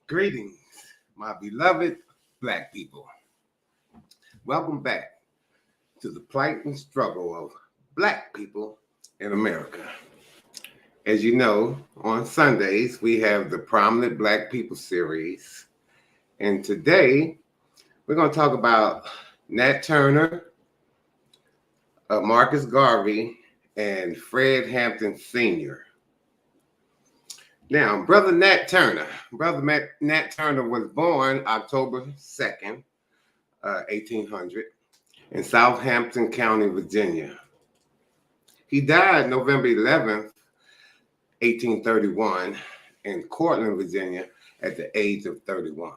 Greetings, my beloved Black people. Welcome back to the plight and struggle of Black people in America. As you know, on Sundays, we have the Prominent Black People series. And today, we're going to talk about Nat Turner, Marcus Garvey, and Fred Hampton Sr. Now, Brother Nat Turner was born October 2nd, 1800, in Southampton County, Virginia. He died November 11th, 1831, in Cortland, Virginia, at the age of 31.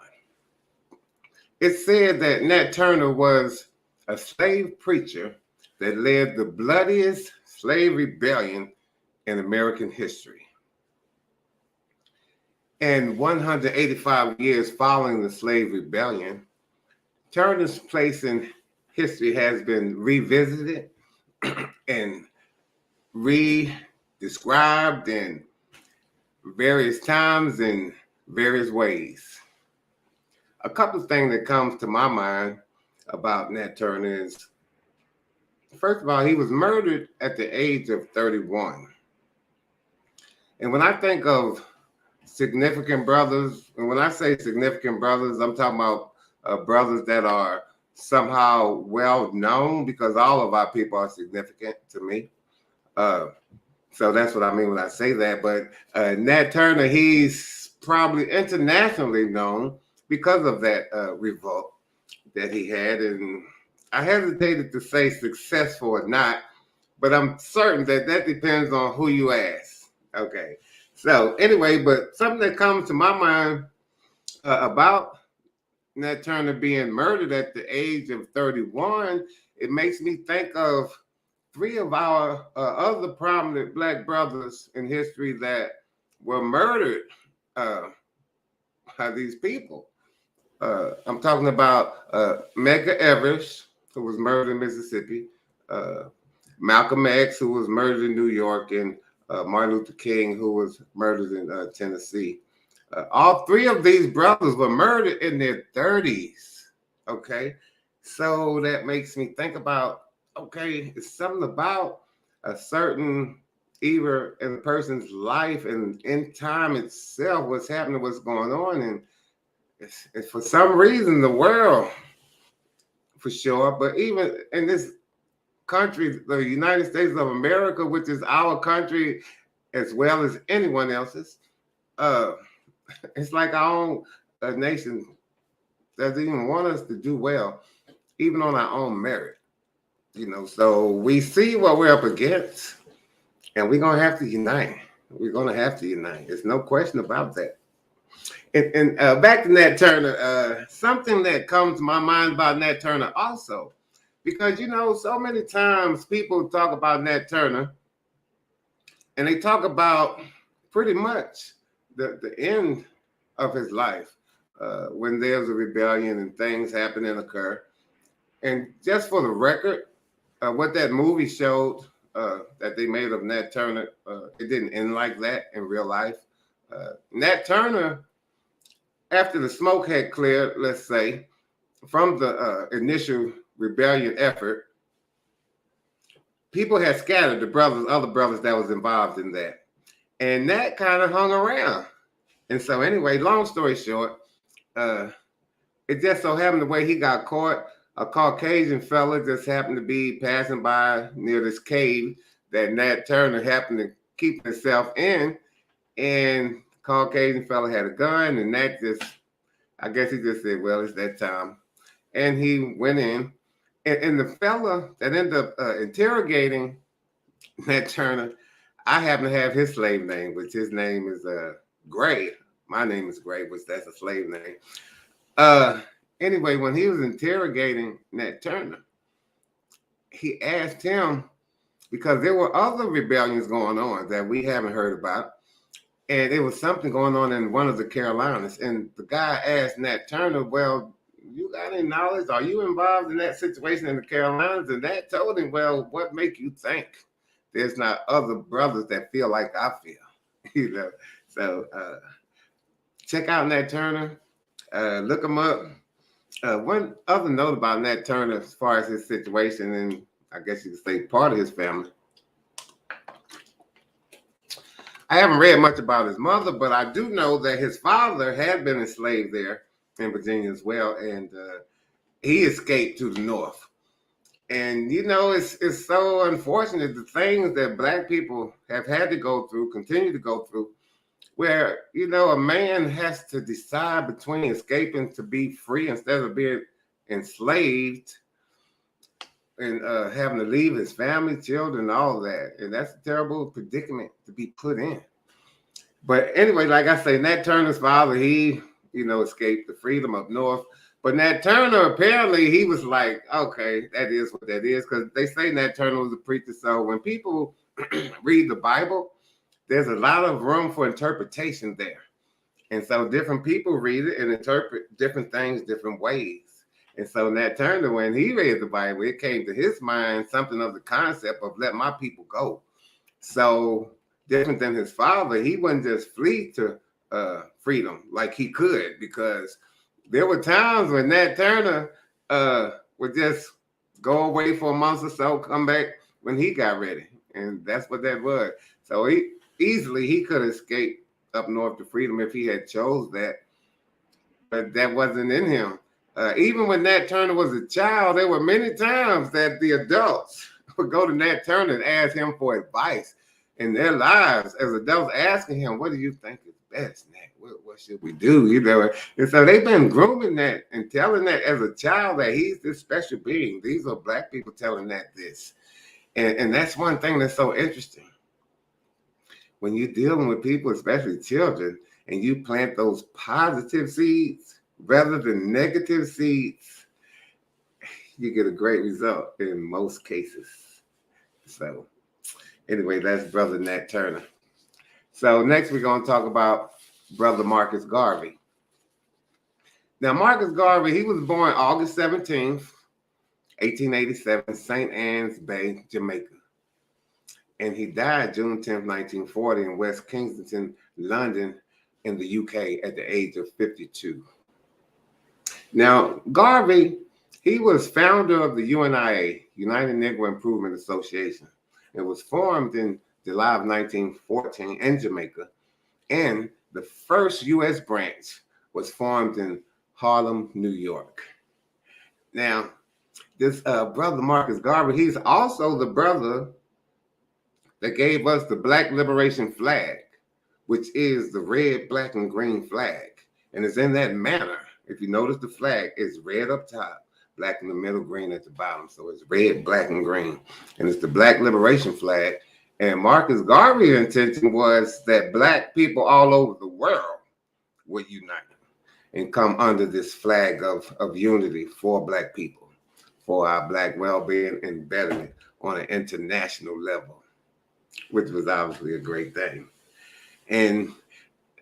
It's said that Nat Turner was a slave preacher that led the bloodiest slave rebellion in American history. And 185 years following the slave rebellion, Turner's place in history has been revisited and re-described in various times in various ways. A couple of things that comes to my mind about Nat Turner is, first of all, he was murdered at the age of 31. And when I think of significant brothers, and when I say significant brothers, I'm talking about brothers that are somehow well known, because all of our people are significant to me. So that's what I mean when I say that. But Nat Turner, he's probably internationally known because of that revolt that he had. And I hesitated to say successful or not, but I'm certain that that depends on who you ask. Okay. So anyway, but something that comes to my mind about Nat Turner being murdered at the age of 31, it makes me think of three of our other prominent Black brothers in history that were murdered by these people. I'm talking about Medgar Evers, who was murdered in Mississippi, Malcolm X, who was murdered in New York, and Martin Luther King, who was murdered in Tennessee. All three of these brothers were murdered in their 30s, okay? So that makes me think about, okay, it's something about a certain era in a person's life and in time itself, what's happening, what's going on. And it's for some reason, the world, for sure, but even in this country, the United States of America, which is our country as well as anyone else's, it's like our own nation doesn't even want us to do well, even on our own merit. You know, so we see what we're up against, and we're gonna have to unite. We're gonna have to unite. There's no question about that. And back to Nat Turner, something that comes to my mind about Nat Turner also, because, you know, so many times people talk about Nat Turner and they talk about pretty much the end of his life when there's a rebellion and things happen and occur. And just for the record, what that movie showed that they made of Nat Turner, it didn't end like that in real life. Nat Turner, after the smoke had cleared, let's say, from the initial rebellion effort, people had scattered, other brothers that was involved in that. And that kind of hung around. And so anyway, long story short, it just so happened the way he got caught, a Caucasian fella just happened to be passing by near this cave that Nat Turner happened to keep himself in. And Caucasian fella had a gun, and Nat I guess he just said, well, it's that time. And he went in. And the fella that ended up interrogating Nat Turner, I happen to have his slave name, which his name is Gray. My name is Gray, which that's a slave name. Anyway, when he was interrogating Nat Turner, he asked him, because there were other rebellions going on that we haven't heard about, and there was something going on in one of the Carolinas. And the guy asked Nat Turner, well, you got any knowledge? Are you involved in that situation in the Carolinas? And Nat told him, well, what make you think there's not other brothers that feel like I feel? You know, so check out Nat Turner, look him up. One other note about Nat Turner, as far as his situation, and I guess you could say part of his family. I haven't read much about his mother, but I do know that his father had been enslaved there in Virginia as well, and he escaped to the north. And you know, it's so unfortunate the things that Black people have had to go through, continue to go through, where you know a man has to decide between escaping to be free instead of being enslaved, and having to leave his family, children, all that. And that's a terrible predicament to be put in. But anyway, like I say, Nat Turner's father, he, you know, escaped the freedom up north. But Nat Turner, apparently, he was like, okay, that is what that is. Because they say Nat Turner was a preacher. So when people read the Bible, there's a lot of room for interpretation there. And so different people read it and interpret different things different ways. And so Nat Turner, when he read the Bible, it came to his mind something of the concept of let my people go. So different than his father, he wouldn't just flee to freedom like he could, because there were times when Nat Turner would just go away for a month or so, come back when he got ready. And that's what that was. So he could escape up north to freedom if he had chose that. But that wasn't in him. Even when Nat Turner was a child, there were many times that the adults would go to Nat Turner and ask him for advice in their lives as adults, asking him, what do you think is best, Nat? What should we do? You know, and so they've been grooming Nat and telling Nat as a child that he's this special being. These are Black people telling Nat this. And that's one thing that's so interesting. When you're dealing with people, especially children, and you plant those positive seeds rather than negative seeds, you get a great result in most cases. So anyway, that's Brother Nat Turner. So next we're going to talk about Brother Marcus Garvey. Now, Marcus Garvey, he was born August 17th, 1887, St. Ann's Bay, Jamaica. And he died June 10th, 1940 in West Kensington, London, in the UK at the age of 52. Now, Garvey, he was founder of the UNIA, United Negro Improvement Association. It was formed in July of 1914 in Jamaica, and the first U.S. branch was formed in Harlem, New York. Now, this brother Marcus Garvey, he's also the brother that gave us the Black Liberation flag, which is the red, black, and green flag. And it's in that manner. If you notice, the flag is red up top, black in the middle, green at the bottom. So it's red, black, and green. And it's the Black Liberation flag. And Marcus Garvey's intention was that Black people all over the world would unite and come under this flag of unity for Black people, for our Black well-being and betterment on an international level, which was obviously a great thing. And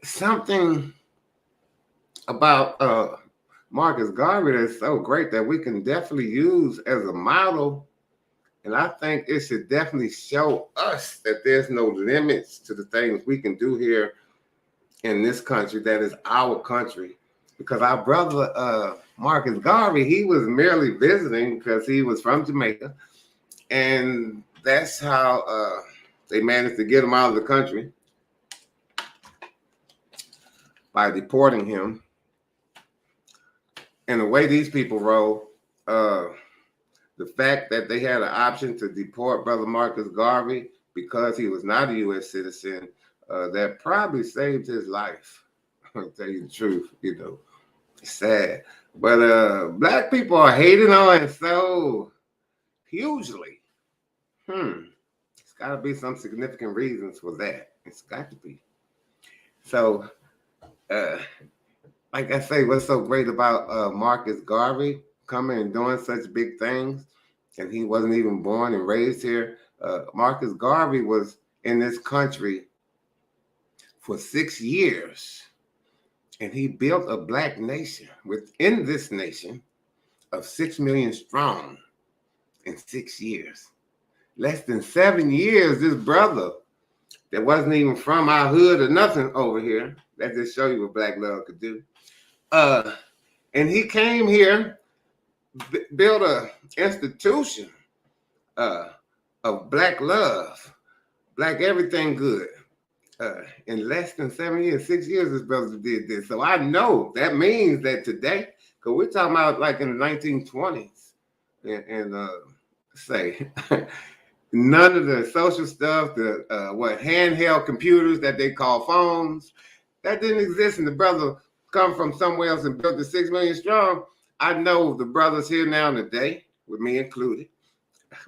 something about Marcus Garvey that's so great that we can definitely use as a model. And I think it should definitely show us that there's no limits to the things we can do here in this country that is our country. Because our brother Marcus Garvey, he was merely visiting because he was from Jamaica. And that's how they managed to get him out of the country by deporting him. And the way these people roll, the fact that they had an option to deport Brother Marcus Garvey because he was not a U.S. citizen, that probably saved his life. I'll tell you the truth, you know. It's sad. But Black people are hating on so hugely. It's got to be some significant reasons for that. It's got to be. So like I say, what's so great about Marcus Garvey coming and doing such big things, and he wasn't even born and raised here. Marcus Garvey was in this country for 6 years, and he built a black nation within this nation of 6 million strong in 6 years. Less than 7 years, this brother that wasn't even from our hood or nothing over here, that just show you what black love could do. And he came here, built a institution of black love, black everything good. In less than 7 years, 6 years, this brother did this. So I know that means that today, because we're talking about like in the 1920s, and say none of the social stuff, the handheld computers that they call phones, that didn't exist. And the brother come from somewhere else and built the 6 million strong. I know the brothers here now today, with me included,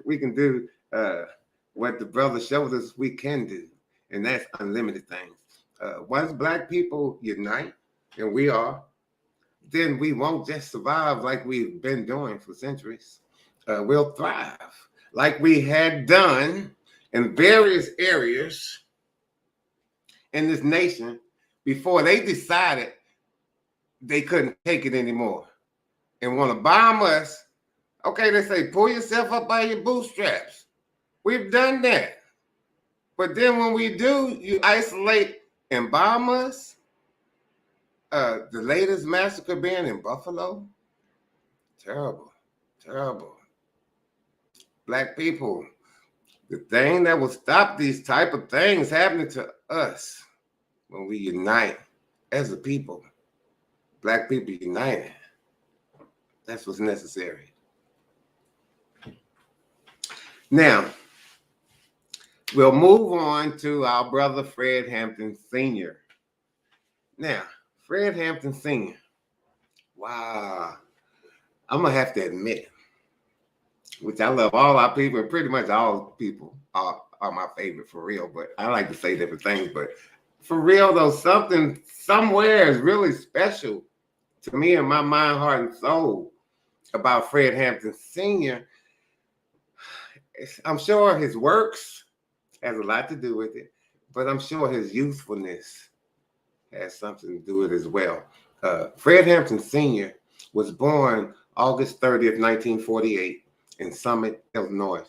we can do what the brother showed us we can do, and that's unlimited things. Once black people unite, and we are, then we won't just survive like we've been doing for centuries. We'll thrive like we had done in various areas in this nation before they decided they couldn't take it anymore and want to bomb us. Okay, they say, pull yourself up by your bootstraps. We've done that. But then when we do, you isolate and bomb us. The latest massacre being in Buffalo. Terrible, terrible. Black people, the thing that will stop these type of things happening to us when we unite as a people, black people united, that's what's necessary. Now, we'll move on to our brother Fred Hampton Sr. Now, Fred Hampton Sr., wow, I'm going to have to admit, which I love all our people, and pretty much all people are my favorite for real, but I like to say different things. But for real, though, something somewhere is really special to me in my mind, heart, and soul about Fred Hampton Sr. I'm sure his works has a lot to do with it, but I'm sure his youthfulness has something to do with it as well. Fred Hampton Sr. was born August 30th, 1948 in Summit, Illinois.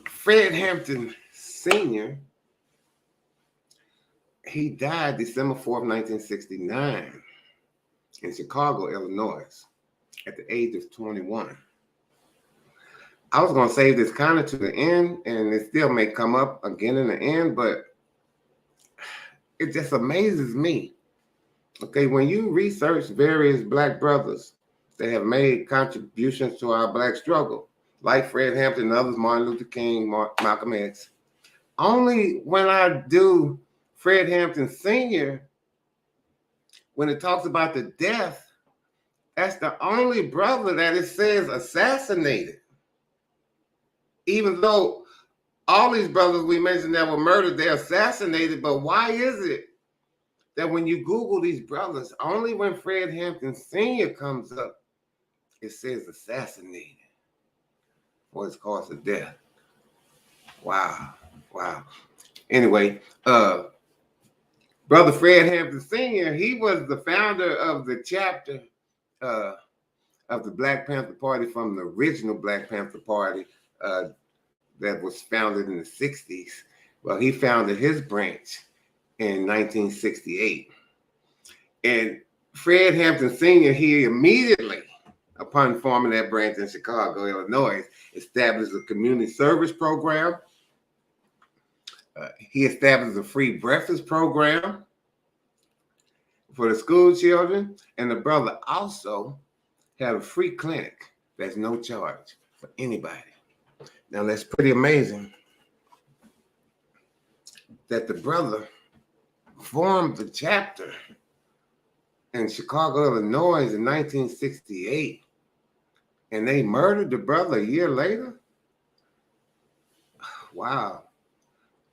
Fred Hampton Sr., he died December 4th, 1969 in Chicago, Illinois at the age of 21. I was going to save this kind of to the end, and it still may come up again in the end, but it just amazes me. Okay, when you research various black brothers that have made contributions to our black struggle, like Fred Hampton and others, Martin Luther King, Malcolm X, only when I do Fred Hampton Sr., when it talks about the death, that's the only brother that it says assassinated. Even though all these brothers we mentioned that were murdered, they're assassinated, but why is it that when you Google these brothers, only when Fred Hampton Sr. comes up, it says assassinated for his cause of death? Wow, wow. Anyway, Brother Fred Hampton Sr., he was the founder of the chapter of the Black Panther Party from the original Black Panther Party that was founded in the 60s. Well, he founded his branch in 1968. And Fred Hampton Sr., he immediately, upon forming that branch in Chicago, Illinois, established a community service program. He established a free breakfast program for the school children. And the brother also had a free clinic that's no charge for anybody. Now, that's pretty amazing that the brother formed the chapter in Chicago, Illinois in 1968, and they murdered the brother a year later? Wow.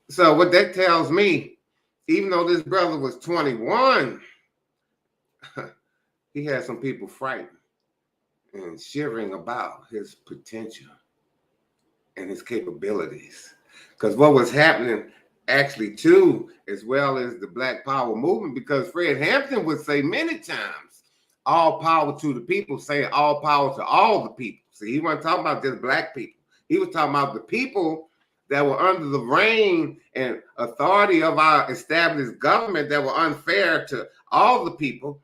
So what that tells me even though this brother was 21, he had some people frightened and shivering about his potential and his capabilities. Because what was happening actually too, as well as the Black Power movement, because Fred Hampton would say many times, all power to the people, saying all power to all the people. See, he wasn't talking about just black people. He was talking about the people that were under the reign and authority of our established government that were unfair to all the people.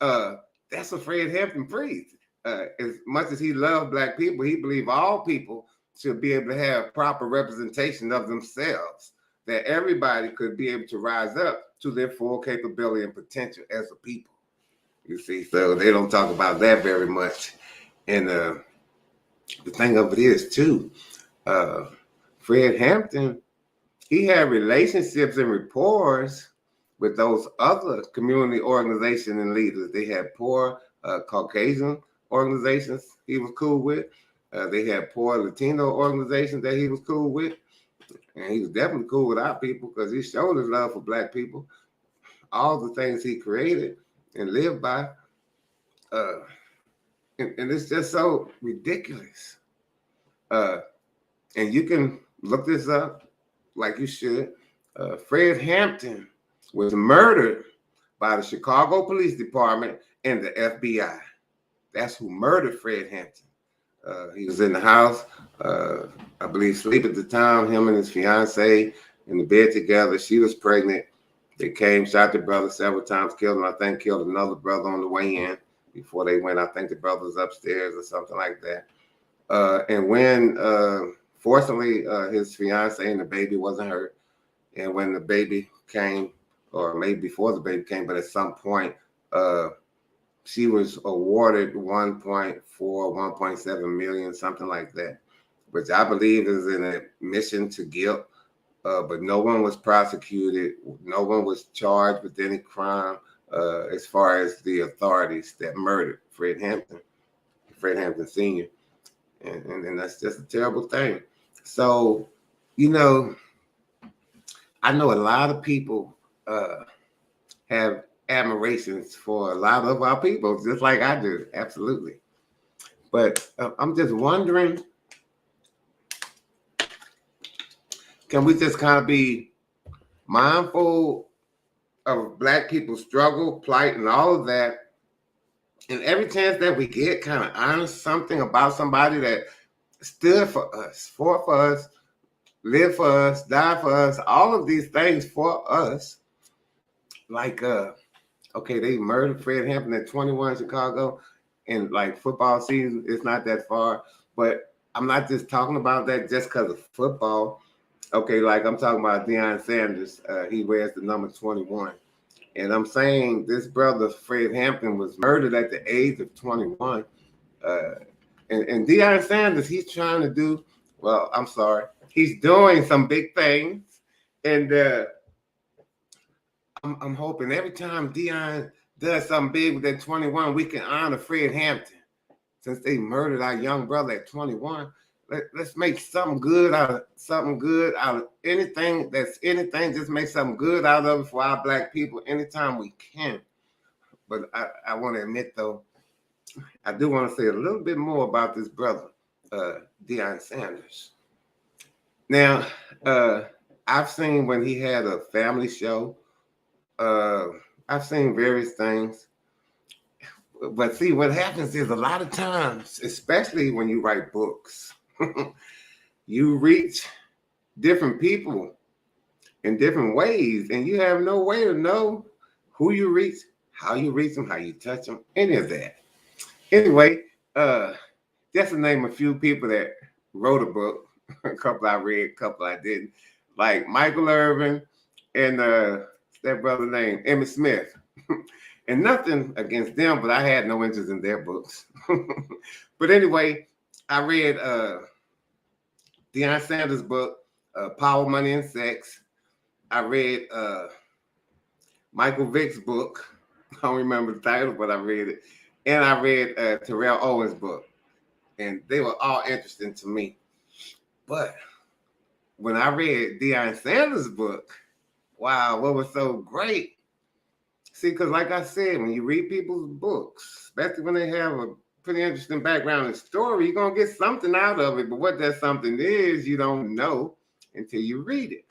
That's what Fred Hampton preached. As much as he loved black people, he believed all people should be able to have proper representation of themselves, that everybody could be able to rise up to their full capability and potential as a people. You see, so they don't talk about that very much. And the thing of it is, too, Fred Hampton, he had relationships and rapport with those other community organizations and leaders. They had poor Caucasian organizations he was cool with. They had poor Latino organizations that he was cool with. And he was definitely cool with our people because he showed his love for black people. All the things he created and lived by. And it's just so ridiculous. And you can look this up like you should. Fred Hampton was murdered by the Chicago Police Department and the FBI. That's who murdered Fred Hampton. He was in the house, I believe, asleep at the time, him and his fiance in the bed together. She was pregnant. They came, shot the brother several times, killed him. I think killed another brother on the way in before they went. I think the brother was upstairs or something like that. And when, fortunately, his fiance and the baby wasn't hurt. And when the baby came, or maybe before the baby came, but at some point, she was awarded 1.4, 1.7 million, something like that, which I believe is an admission to guilt. But no one was prosecuted. No one was charged with any crime as far as the authorities that murdered Fred Hampton Sr. And that's just a terrible thing. So, you know, I know a lot of people have admirations for a lot of our people, just like I do, absolutely. But I'm just wondering, can we just kind of be mindful of black people's struggle, plight, and all of that, and every chance that we get, kind of honor something about somebody that stood for us, fought for us, lived for us, died for us, all of these things for us. Like, okay, they murdered Fred Hampton at 21 in Chicago, and like football season, it's not that far. But I'm not just talking about that just because of football. Okay, like I'm talking about Dion Sanders. He wears the number 21. And I'm saying this brother, Fred Hampton, was murdered at the age of 21. And Dion Sanders, he's trying to do, well, I'm sorry, he's doing some big things. And I'm hoping every time Dion does something big with that 21, we can honor Fred Hampton. Since they murdered our young brother at 21, let's make something good out of anything that's anything. Just make something good out of it for our black people anytime we can. But I want to admit, though, I do want to say a little bit more about this brother, Dion Sanders. Now, I've seen when he had a family show. I've seen various things. But see, what happens is a lot of times, especially when you write books, you reach different people in different ways, and you have no way to know who you reach, how you reach them, how you touch them, any of that. Anyway, just to name a few people that wrote a book, a couple I read, a couple I didn't, like Michael Irvin and that brother named Emmitt Smith. And nothing against them, but I had no interest in their books. But anyway, I read Dion Sanders' book, Power, Money, and Sex. I read Michael Vick's book. I don't remember the title, but I read it. And I read Terrell Owens' book. And they were all interesting to me. But when I read Dion Sanders' book, wow, what was so great? See, because like I said, when you read people's books, especially when they have a pretty interesting background and story, you're going to get something out of it. But what that something is, you don't know until you read it.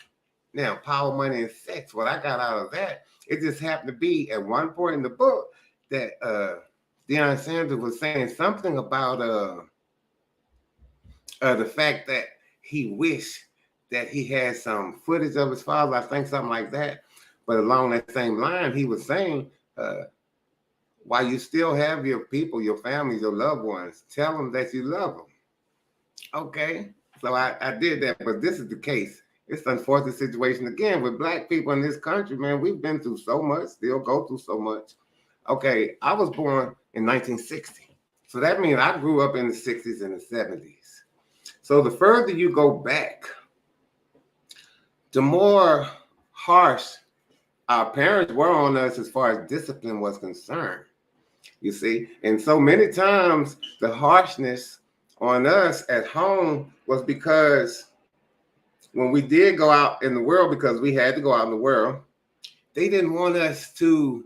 Now, Power, Money, and Sex, what I got out of that, it just happened to be at one point in the book that Dion Sanders was saying something about the fact that he wished that he had some footage of his father, I think something like that. But along that same line, he was saying, while you still have your people, your families, your loved ones, tell them that you love them. Okay, so I did that, but this is the case. It's an unfortunate situation again with Black people in this country, man. We've been through so much, still go through so much. Okay, I was born in 1960. So that means I grew up in the 60s and the 70s. So the further you go back, the more harsh our parents were on us as far as discipline was concerned. You see, and so many times the harshness on us at home was because when we did go out in the world, because we had to go out in the world, they didn't want us to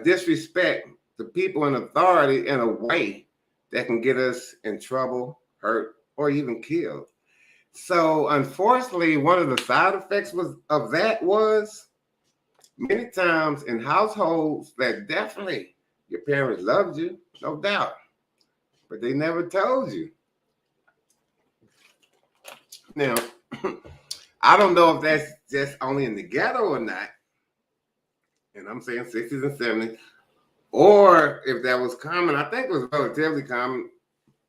disrespect the people in authority in a way that can get us in trouble, hurt, or even killed. So unfortunately, one of the side effects of that was many times in households that definitely your parents loved you, no doubt, but they never told you. Now, I don't know if that's just only in the ghetto or not, and I'm saying 60s and 70s, or if that was common. I think it was relatively common,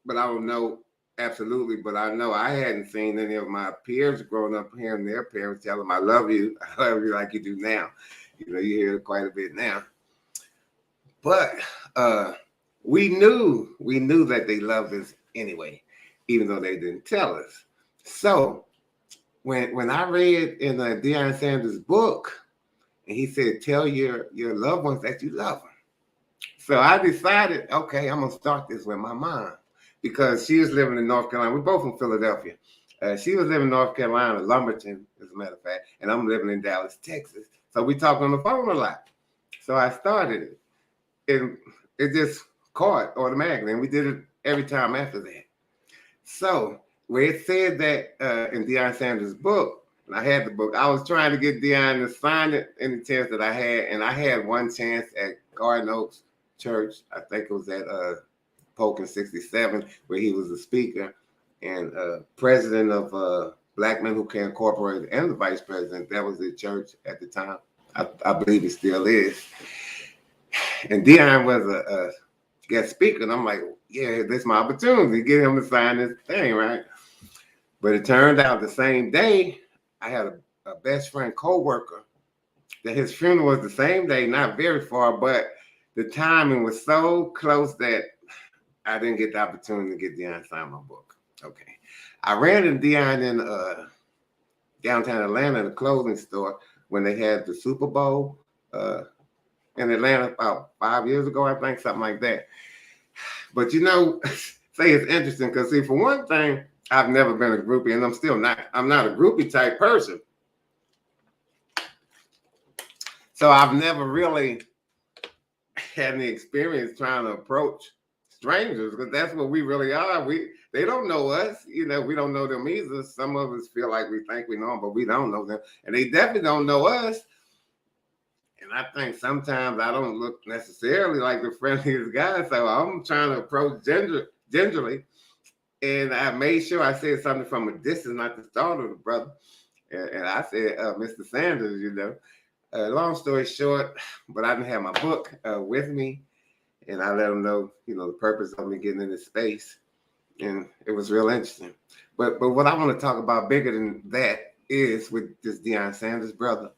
but I don't know absolutely. But I know I hadn't seen any of my peers growing up hearing their parents tell them, I love you like you do now. You know, you hear it quite a bit now. But we knew that they loved us anyway, even though they didn't tell us. So when I read in Dion Sanders' book, and he said, tell your loved ones that you love them. So I decided, okay, I'm going to start this with my mom because she was living in North Carolina. We're both from Philadelphia. She was living in North Carolina, Lumberton, as a matter of fact, and I'm living in Dallas, Texas. So we talk on the phone a lot. So I started it. And it just caught automatically, and we did it every time after that. So where it said that in Dion Sanders' book, and I had the book, I was trying to get Dion to sign it in the chance that I had, and I had one chance at Garden Oaks Church. I think it was at Polk in 67, where he was the speaker and president of Black Men Who Care Incorporated and the vice president. That was the church at the time. I believe he still is. And Dion was a guest speaker, and I'm like, yeah, this is my opportunity to get him to sign this thing, right? But it turned out the same day, I had a best friend co-worker that his funeral was the same day, not very far, but the timing was so close that I didn't get the opportunity to get Dion to sign my book. Okay. I ran into Dion in downtown Atlanta in a clothing store when they had the Super Bowl in Atlanta about 5 years ago, I think, something like that. But you know, say it's interesting because see, for one thing, I've never been a groupie, and I'm still not. I'm not a groupie type person. So I've never really had any experience trying to approach strangers because that's what we really are. They don't know us, you know, we don't know them either. Some of us feel like we think we know them, but we don't know them. And they definitely don't know us. And I think sometimes I don't look necessarily like the friendliest guy. So I'm trying to approach gingerly. And I made sure I said something from a distance, not to startle the brother. And I said, Mr. Sanders, you know. Long story short, but I didn't have my book with me. And I let him know, you know, the purpose of me getting into space. And it was real interesting. But what I want to talk about bigger than that is with this Dion Sanders brother.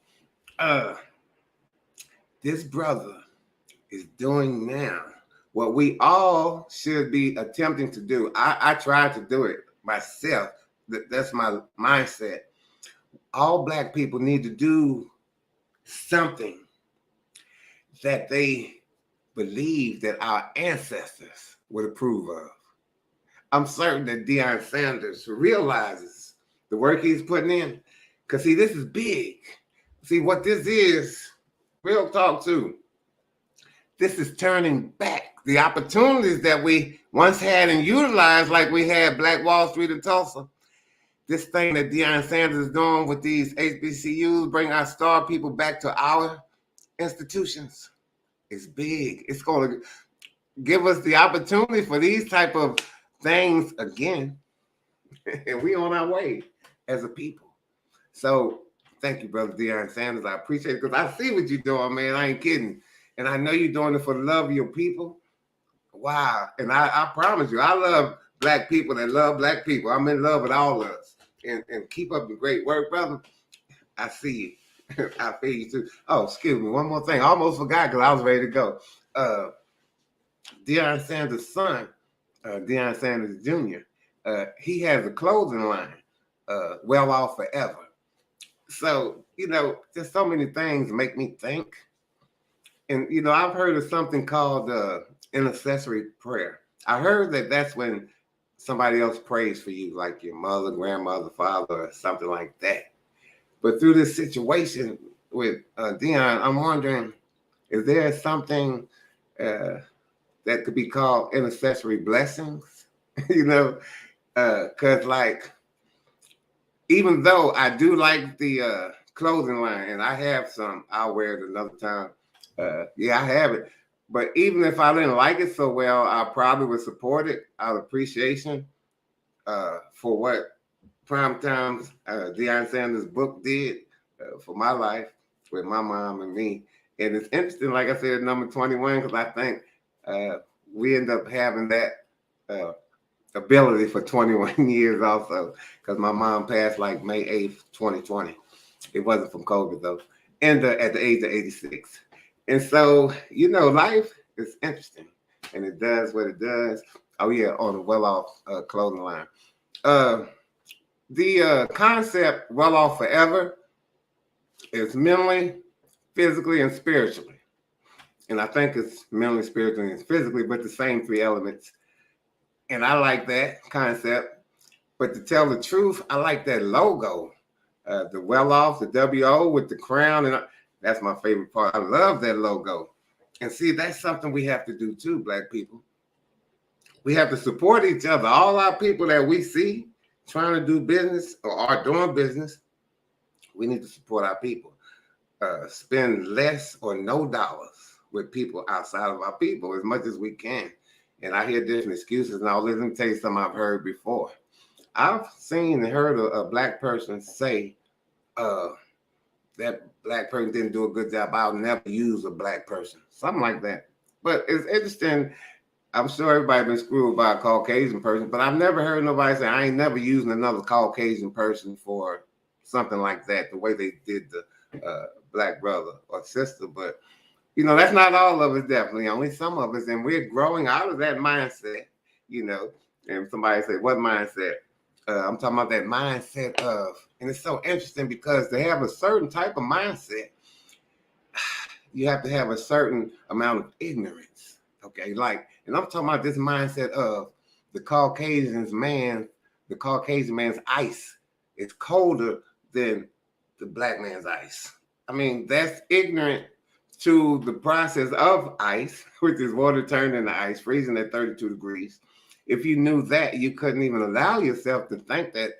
This brother is doing now what we all should be attempting to do. I tried to do it myself. That's my mindset. All Black people need to do something that they believe that our ancestors would approve of. I'm certain that Dion Sanders realizes the work he's putting in. Because, see, this is big. See what this is, real talk too. This is turning back the opportunities that we once had and utilized, like we had Black Wall Street in Tulsa. This thing that Dion Sanders is doing with these HBCUs, bring our star people back to our institutions, is big. It's going to give us the opportunity for these type of things again. And we on our way as a people. So thank you, brother Dion Sanders. I appreciate it because I see what you're doing, man. I ain't kidding. And I know you're doing it for the love of your people. Wow. And I promise you, I love Black people that love Black people. I'm in love with all of us. And keep up the great work, brother. I see you. I feel you too. Oh, excuse me. One more thing. I almost forgot because I was ready to go. Dion Sanders' son, Dion Sanders Jr., he has a clothing line, Well Off Forever. So, there's so many things make me think. And, I've heard of something called intercessory prayer. I heard that that's when somebody else prays for you, like your mother, grandmother, father, or something like that. But through this situation with Dion, I'm wondering, is there something that could be called intercessory blessings? Because even though I do like the clothing line, and I have some, I'll wear it another time. I have it. But even if I didn't like it so well, I probably would support it out of appreciation for what Primetime's Dion Sanders' book did for my life with my mom and me. And it's interesting, like I said, number 21, because I think we end up having that ability for 21 years also, because my mom passed like May 8th, 2020. It wasn't from COVID though, and at the age of 86. And so, life is interesting, and it does what it does. Oh yeah, on the Well Off clothing line. The concept Well Off Forever is mentally, physically, and spiritually. And I think it's mentally, spiritually, and physically, but the same three elements. And I like that concept. But to tell the truth, I like that logo. The Well Off, the WO with the crown. And that's my favorite part. I love that logo. And see, that's something we have to do too, Black people. We have to support each other. All our people that we see trying to do business or are doing business, we need to support our people. Spend less or no dollars with people outside of our people as much as we can. And I hear different excuses. Now, let me tell you something I've heard before. I've seen and heard a Black person say that Black person didn't do a good job. I'll never use a Black person. Something like that. But it's interesting. I'm sure everybody been screwed by a Caucasian person, but I've never heard nobody say, I ain't never using another Caucasian person for something like that, the way they did the Black brother or sister. But, that's not all of us, definitely. Only some of us. And we're growing out of that mindset, And somebody said, what mindset? I'm talking about that mindset of, and it's so interesting because to have a certain type of mindset, you have to have a certain amount of ignorance. Okay, and I'm talking about this mindset of the Caucasian man's ice is colder than the Black man's ice. I mean, that's ignorant to the process of ice, which is water turned into ice, freezing at 32 degrees. If you knew that, you couldn't even allow yourself to think that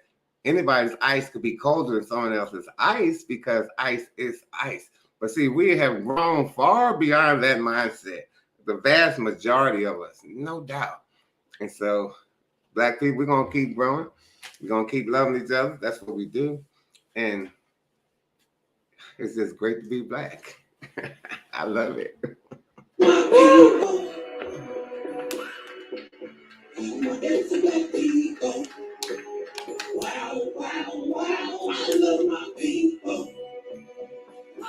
anybody's ice could be colder than someone else's ice, because ice is ice. But see, we have grown far beyond that mindset. The vast majority of us, no doubt. And so, Black people, we're going to keep growing. We're going to keep loving each other. That's what we do. And it's just great to be Black. I love it. Wow, wow, wow, I love my people. I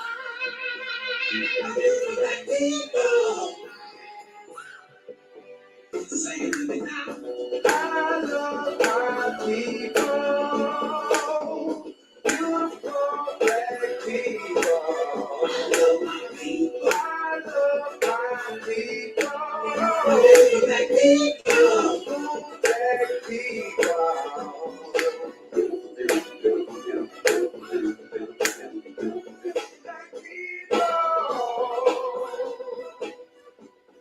love Black people. Say it to me now. I love my people. Beautiful Black people. I love my people. I love my people. Black people. Black people.